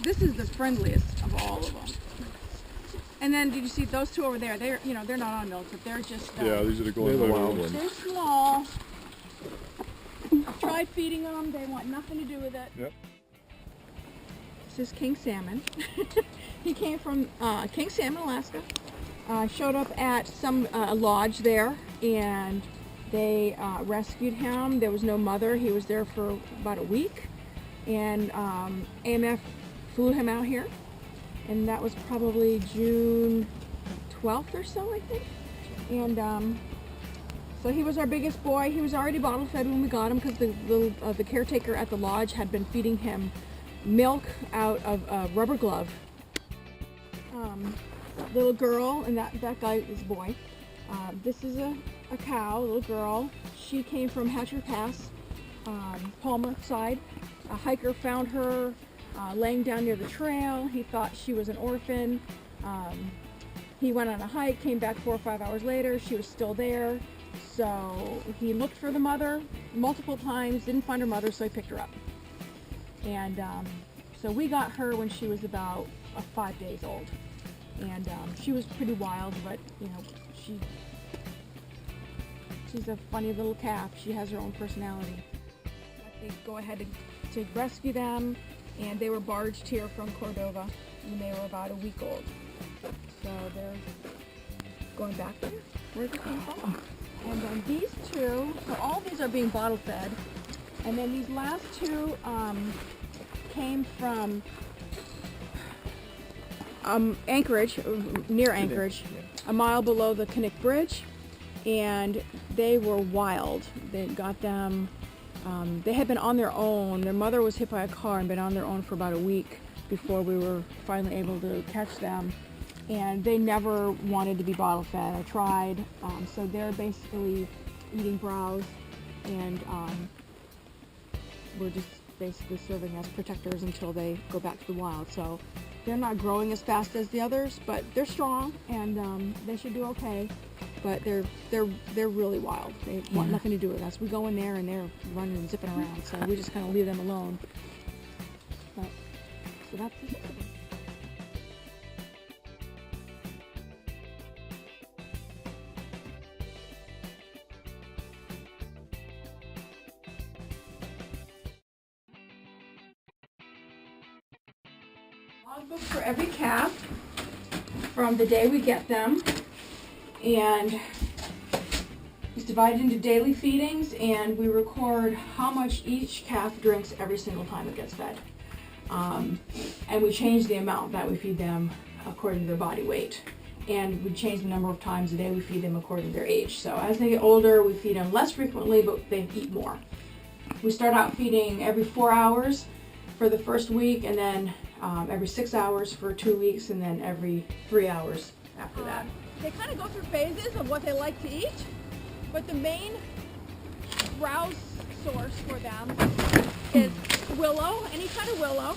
this is the friendliest of all of them. And then did you see those two over there? They're, you know, they're not on milk, but they're just Yeah, these are the going wild ones. They're small. I've tried feeding them. They want nothing to do with it. Yep. This is king salmon. He came from King Salmon, Alaska. Showed up at some lodge there, and they rescued him. There was no mother. He was there for about a week, and AMF flew him out here, and that was probably June 12th or so, I think. And so he was our biggest boy. He was already bottle fed when we got him because the caretaker at the lodge had been feeding him milk out of a rubber glove. Little girl, and that guy is a boy. This is a cow, little girl. She came from Hatcher Pass, Palmer side. A hiker found her laying down near the trail. He thought she was an orphan. He went on a hike, came back 4 or 5 hours later. She was still there. So he looked for the mother multiple times, didn't find her mother, so he picked her up. And so we got her when she was about 5 days old. And she was pretty wild, but you know, she's a funny little calf. She has her own personality. They go ahead to rescue them, and they were barged here from Cordova when they were about a week old. So they're going back there where they came from. And then these two, so all these are being bottle fed, and then these last two came from Anchorage, near Anchorage, a mile below the Kinnick Bridge, and they were wild. They got them, they had been on their own. Their mother was hit by a car and been on their own for about a week before we were finally able to catch them, and they never wanted to be bottle fed. I tried, so they're basically eating browse, and we're just basically serving as protectors until they go back to the wild. So they're not growing as fast as the others, but they're strong, and they should do okay. But they're really wild. They want nothing to do with us. We go in there and they're running and zipping around, so we just kind of leave them alone. But so that's it. Logbook for every calf from the day we get them, and it's divided into daily feedings, and we record how much each calf drinks every single time it gets fed, and we change the amount that we feed them according to their body weight, and we change the number of times a day we feed them according to their age. So as they get older, we feed them less frequently, but they eat more. We start out feeding every 4 hours for the first week, and then every 6 hours for 2 weeks, and then every 3 hours after that. They kind of go through phases of what they like to eat, but the main browse source for them is willow, any kind of willow,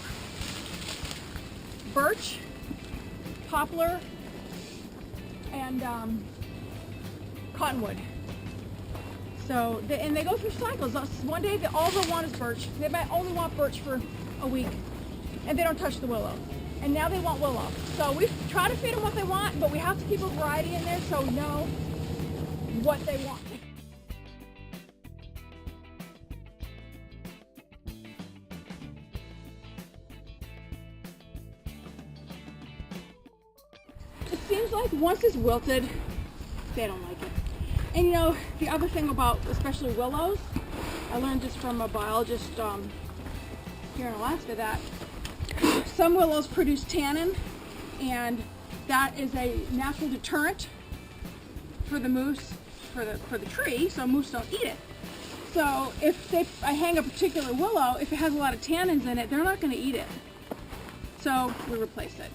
birch, poplar, and cottonwood. So, they go through cycles. One day all they'll want is birch. They might only want birch for a week, and they don't touch the willow. And now they want willow. So we try to feed them what they want, but we have to keep a variety in there so we know what they want. It seems like once it's wilted, they don't like it. And you know, the other thing about especially willows, I learned this from a biologist here in Alaska, that some willows produce tannin, and that is a natural deterrent for the moose, for the tree, so moose don't eat it. So if I hang a particular willow, if it has a lot of tannins in it, they're not going to eat it. So we replace it.